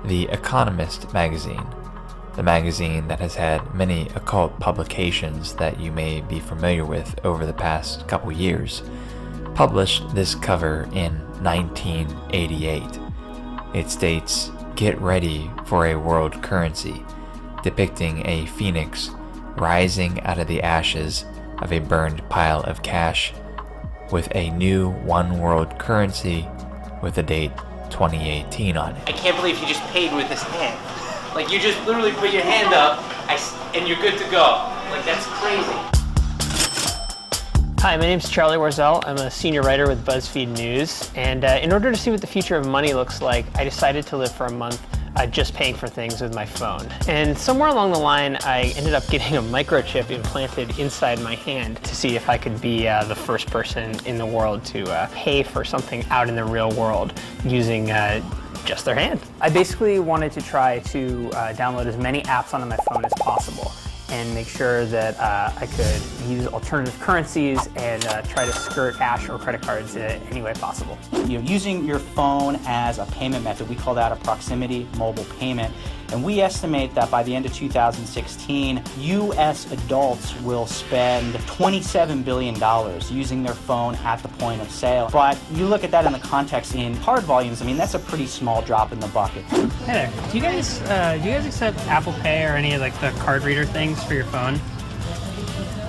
the Economist magazine, the magazine that has had many occult publications that you may be familiar with over the past couple years, published this cover in 1988. It states, "Get ready for a world currency," depicting a phoenix rising out of the ashes of a burned pile of cash with a new one world currency with the date 2018 on it. I can't believe he just paid with his hand. Like, you just literally put your hand up and you're good to go. Like, that's crazy. Hi, my name's Charlie Warzel. I'm a senior writer with BuzzFeed News. And in order to see what the future of money looks like, I decided to live for a month just paying for things with my phone. And somewhere along the line, I ended up getting a microchip implanted inside my hand to see if I could be the first person in the world to pay for something out in the real world using just their hand. I basically wanted to try to download as many apps onto my phone as possible and make sure that I could use alternative currencies and try to skirt cash or credit cards any way possible. You're using your phone as a payment method. We call that a proximity mobile payment. And we estimate that by the end of 2016, U.S. adults will spend $27 billion using their phone at the point of sale. But you look at that in the context in card volumes, I mean, that's a pretty small drop in the bucket. Hey there, do you guys accept Apple Pay or any of like the card reader things for your phone?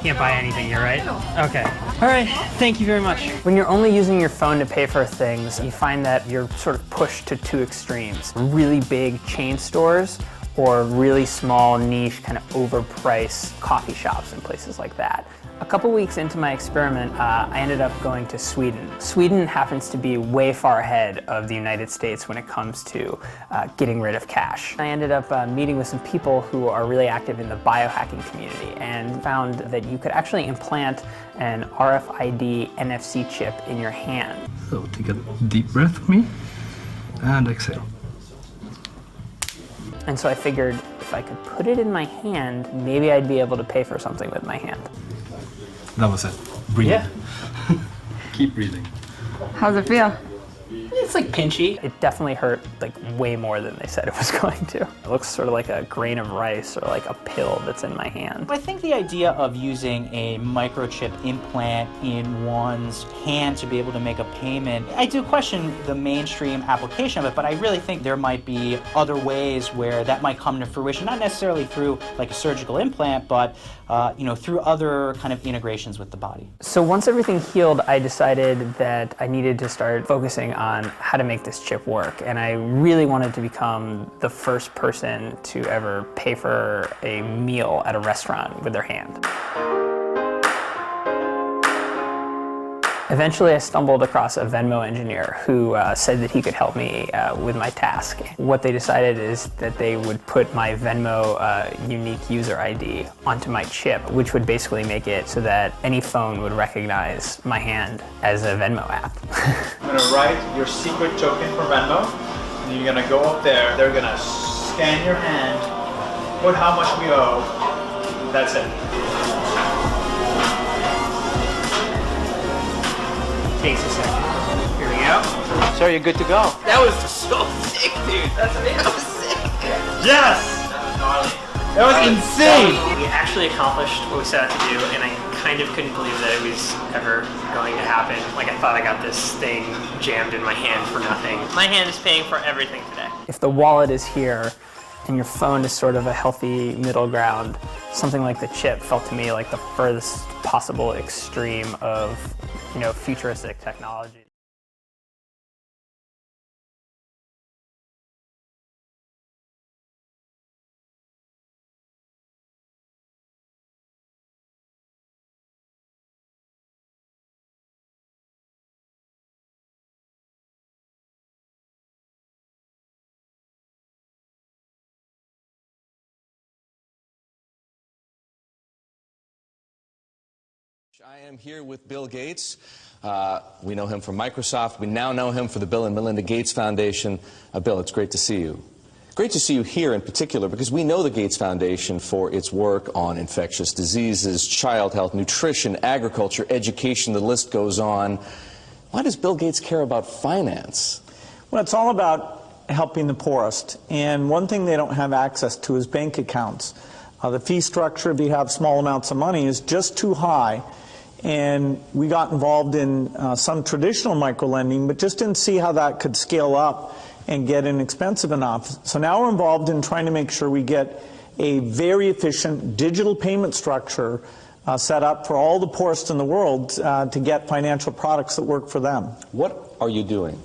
Can't buy anything here, right? Okay. All right, thank you very much. When you're only using your phone to pay for things, you find that you're sort of pushed to two extremes. Really big chain stores or really small, niche, kind of overpriced coffee shops and places like that. A couple weeks into my experiment, I ended up going to Sweden. Sweden happens to be way far ahead of the United States when it comes to getting rid of cash. I ended up meeting with some people who are really active in the biohacking community and found that you could actually implant an RFID NFC chip in your hand. So take a deep breath for me and exhale. And so I figured if I could put it in my hand, maybe I'd be able to pay for something with my hand. That was it. Breathe. Yeah. Keep breathing. How's it feel? It's like pinchy. It definitely hurt like way more than they said it was going to. It looks sort of like a grain of rice or like a pill that's in my hand. I think the idea of using a microchip implant in one's hand to be able to make a payment, I do question the mainstream application of it, but I really think there might be other ways where that might come to fruition, not necessarily through like a surgical implant, but through other kind of integrations with the body. So once everything healed, I decided that I needed to start focusing on how to make this chip work. And I really wanted to become the first person to ever pay for a meal at a restaurant with their hand. Eventually, I stumbled across a Venmo engineer who said that he could help me with my task. What they decided is that they would put my Venmo unique user ID onto my chip, which would basically make it so that any phone would recognize my hand as a Venmo app. I'm gonna write your secret token for Venmo, and you're gonna go up there, they're gonna scan your hand, put how much we owe, that's it. Takes a second. Here we go. So you're good to go. That was so sick, dude. That was sick. Yes! That was insane! We actually accomplished what we set out to do, and I kind of couldn't believe that it was ever going to happen. Like, I thought I got this thing jammed in my hand for nothing. My hand is paying for everything today. If the wallet is here and your phone is sort of a healthy middle ground, something like the chip felt to me like the furthest possible extreme of futuristic technology. I am here with Bill Gates. We know him from Microsoft. We now know him for the Bill and Melinda Gates Foundation. Bill, it's great to see you. Great to see you here in particular because we know the Gates Foundation for its work on infectious diseases, child health, nutrition, agriculture, education, the list goes on. Why does Bill Gates care about finance? Well, it's all about helping the poorest. And one thing they don't have access to is bank accounts. The fee structure, if you have small amounts of money, is just too high. And we got involved in some traditional microlending, but just didn't see how that could scale up and get inexpensive enough. So now we're involved in trying to make sure we get a very efficient digital payment structure set up for all the poorest in the world to get financial products that work for them. What are you doing?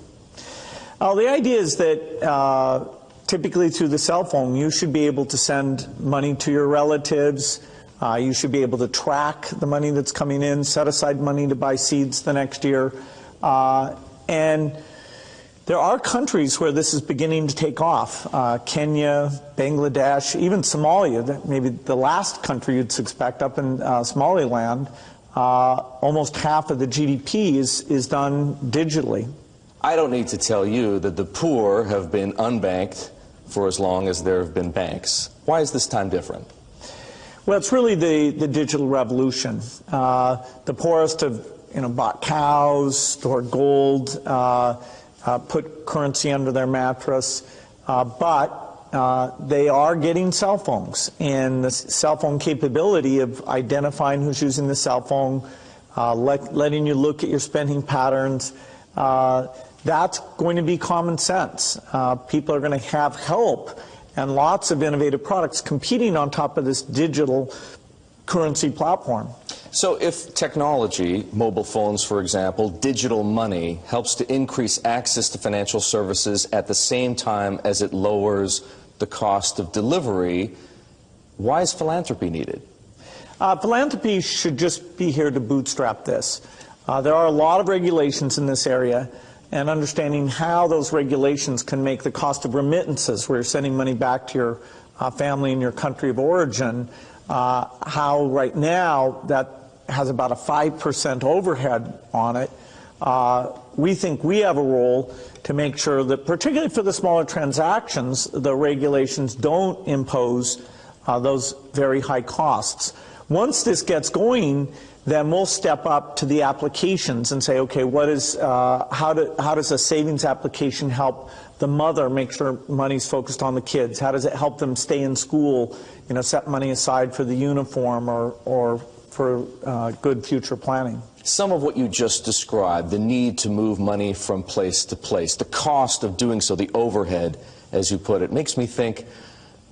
The idea is that typically through the cell phone, you should be able to send money to your relatives. You should be able to track the money that's coming in, set aside money to buy seeds the next year. And there are countries where this is beginning to take off. Kenya, Bangladesh, even Somalia, maybe the last country you'd suspect, up in Somaliland, almost half of the GDP is done digitally. I don't need to tell you that the poor have been unbanked for as long as there have been banks. Why is this time different? Well, it's really the digital revolution. The poorest have bought cows, stored gold, put currency under their mattress, but they are getting cell phones, and the cell phone capability of identifying who's using the cell phone, letting you look at your spending patterns, that's going to be common sense. People are going to have help and lots of innovative products competing on top of this digital currency platform. So if technology, mobile phones for example, digital money, helps to increase access to financial services at the same time as it lowers the cost of delivery, why is philanthropy needed? Philanthropy should just be here to bootstrap this. There are a lot of regulations in this area, and understanding how those regulations can make the cost of remittances, where you're sending money back to your family in your country of origin, how right now that has about a 5% overhead on it. We think we have a role to make sure that, particularly for the smaller transactions, the regulations don't impose those very high costs. Once this gets going, then we'll step up to the applications and say, okay, how does a savings application help the mother make sure money's focused on the kids? How does it help them stay in school, set money aside for the uniform or for good future planning? Some of what you just described, the need to move money from place to place, the cost of doing so, the overhead, as you put it, makes me think,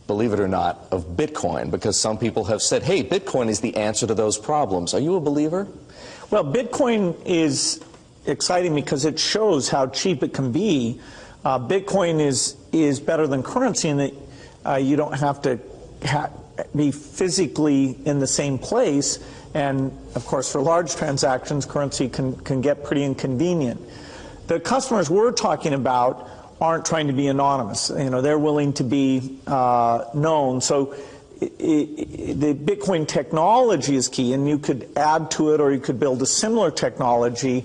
believe it or not, of Bitcoin, because some people have said, hey, Bitcoin is the answer to those problems. Are you a believer? Well, Bitcoin is exciting because it shows how cheap it can be. Bitcoin is better than currency in that you don't have to be physically in the same place. And of course, for large transactions, currency can get pretty inconvenient. The customers we're talking about aren't trying to be anonymous. They're willing to be known. So the Bitcoin technology is key, and you could add to it, or you could build a similar technology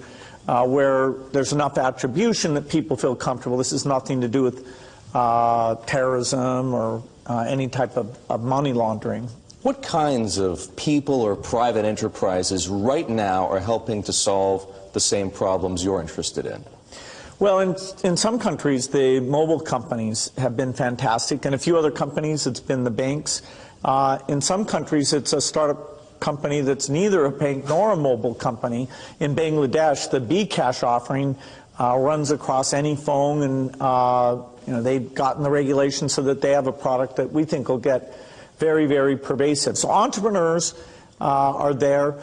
where there's enough attribution that people feel comfortable. This has nothing to do with terrorism or any type of money laundering. What kinds of people or private enterprises right now are helping to solve the same problems you're interested in? Well, in some countries, the mobile companies have been fantastic. In a few other companies, it's been the banks. In some countries, it's a startup company that's neither a bank nor a mobile company. In Bangladesh, the bKash offering runs across any phone, and they've gotten the regulations so that they have a product that we think will get very, very pervasive. So entrepreneurs are there.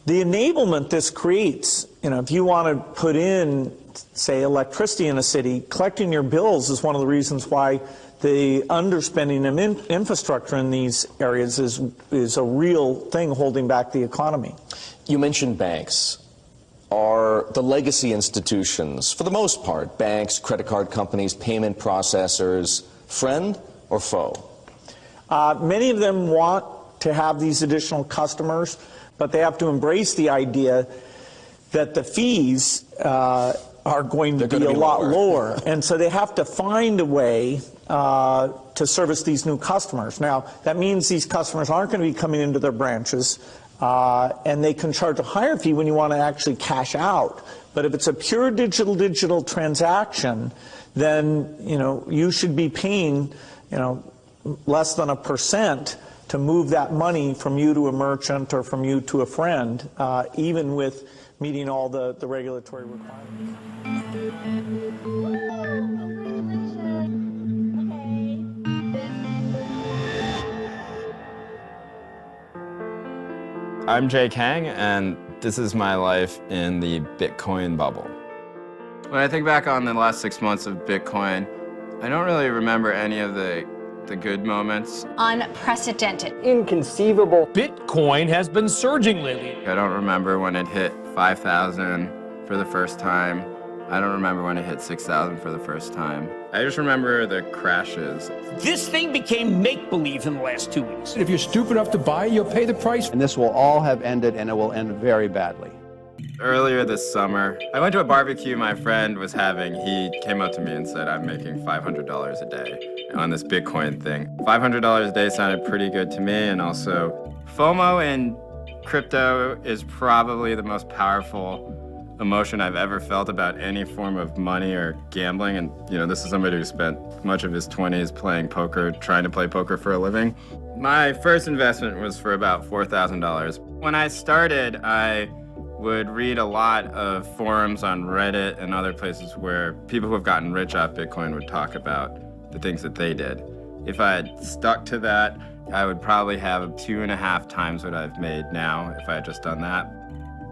The enablement this creates, if you want to put in, say, electricity in a city, collecting your bills is one of the reasons why the underspending of infrastructure in these areas is a real thing holding back the economy. You mentioned banks. Are the legacy institutions, for the most part, banks, credit card companies, payment processors, friend or foe? Many of them want to have these additional customers, but they have to embrace the idea that the fees are going to be a lot lower. And so they have to find a way to service these new customers. Now, that means these customers aren't going to be coming into their branches, and they can charge a higher fee when you want to actually cash out. But if it's a pure digital transaction, then you should be paying less than 1% to move that money from you to a merchant or from you to a friend, even with meeting all the regulatory requirements. I'm Jay Kang, and this is my life in the Bitcoin bubble. When I think back on the last 6 months of Bitcoin, I don't really remember any of the good moments. Unprecedented. Inconceivable. Bitcoin has been surging lately. I don't remember when it hit 5,000 for the first time. I don't remember when it hit 6,000 for the first time. I just remember the crashes. This thing became make-believe in the last 2 weeks. If you're stupid enough to buy, you'll pay the price. And this will all have ended, and it will end very badly. Earlier this summer, I went to a barbecue my friend was having. He came up to me and said, I'm making $500 a day on this Bitcoin thing. $500 a day sounded pretty good to me, and also FOMO in crypto is probably the most powerful emotion I've ever felt about any form of money or gambling. And this is somebody who spent much of his 20s playing poker, trying to play poker for a living. My first investment was for about $4,000. When I started, I would read a lot of forums on Reddit and other places where people who have gotten rich off Bitcoin would talk about the things that they did. If I had stuck to that, I would probably have 2.5 times what I've made now if I had just done that.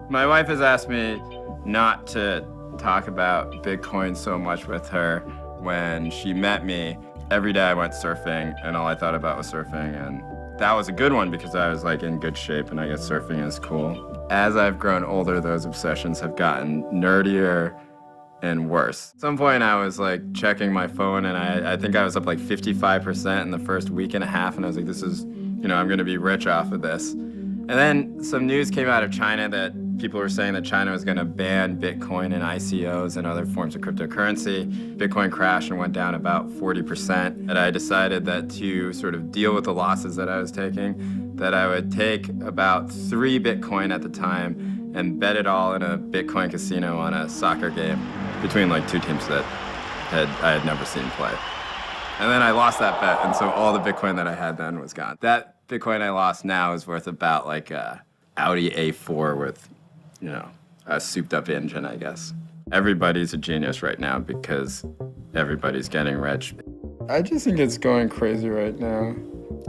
My wife has asked me not to talk about Bitcoin so much with her. When she met me, every day I went surfing and all I thought about was surfing, and that was a good one because I was in good shape and I guess surfing is cool. As I've grown older, those obsessions have gotten nerdier and worse. At some point I was checking my phone and I think I was up 55% in the first week and a half, and I was this is, I'm gonna be rich off of this. And then some news came out of China that people were saying that China was gonna ban Bitcoin and ICOs and other forms of cryptocurrency. Bitcoin crashed and went down about 40%. And I decided that to sort of deal with the losses that I was taking, that I would take about 3 Bitcoin at the time and bet it all in a Bitcoin casino on a soccer game between 2 teams that I had never seen play. And then I lost that bet, and so all the Bitcoin that I had then was gone. That Bitcoin I lost now is worth about a Audi A4 with, a souped up engine, I guess. Everybody's a genius right now because everybody's getting rich. I just think it's going crazy right now.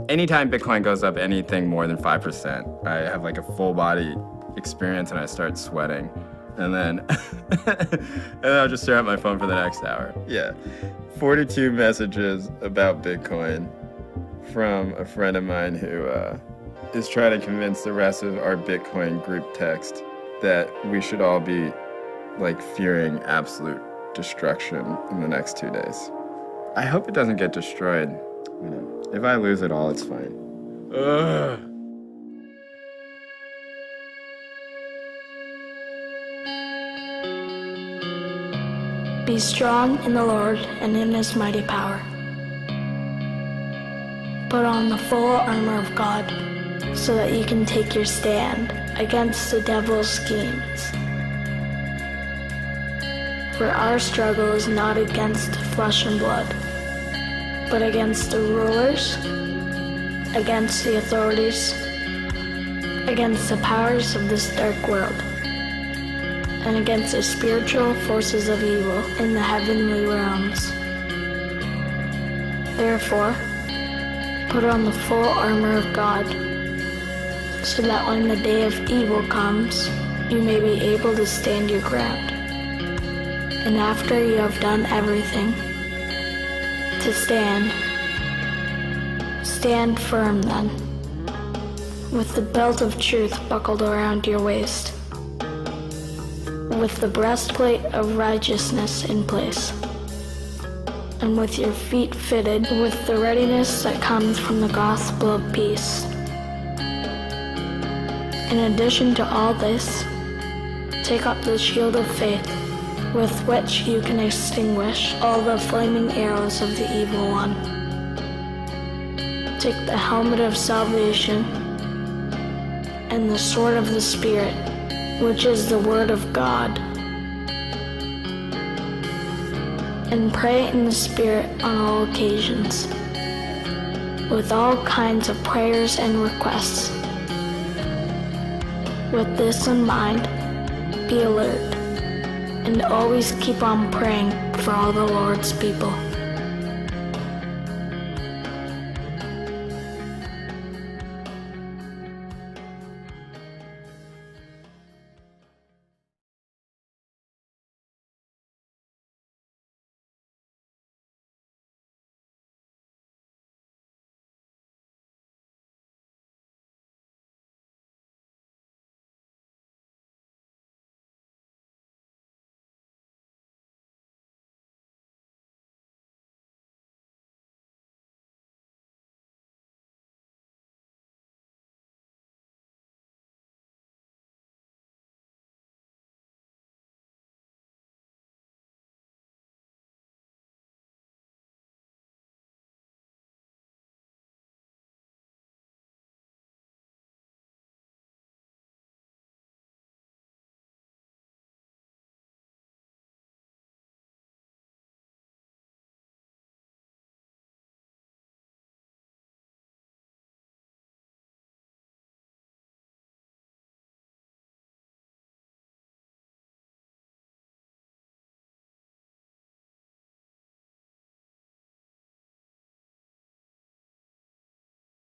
Anytime Bitcoin goes up anything more than 5%, I have a full body experience and I start sweating. And then, I'll just stare at my phone for the next hour. Yeah, 42 messages about Bitcoin from a friend of mine who is trying to convince the rest of our Bitcoin group text that we should all be fearing absolute destruction in the next 2 days. I hope it doesn't get destroyed. If I lose it all, it's fine. Ugh. Be strong in the Lord and in his mighty power. Put on the full armor of God so that you can take your stand against the devil's schemes. For our struggle is not against flesh and blood, but against the rulers, against the authorities, against the powers of this dark world, and against the spiritual forces of evil in the heavenly realms. Therefore, put on the full armor of God, so that when the day of evil comes, you may be able to stand your ground. And after you have done everything, to stand firm then, with the belt of truth buckled around your waist, with the breastplate of righteousness in place, and with your feet fitted with the readiness that comes from the gospel of peace. In addition to all this, take up the shield of faith, with which you can extinguish all the flaming arrows of the evil one. Take the helmet of salvation and the sword of the Spirit, which is the word of God. and pray in the Spirit on all occasions, with all kinds of prayers and requests. With this in mind, be alert, and always keep on praying for all the Lord's people.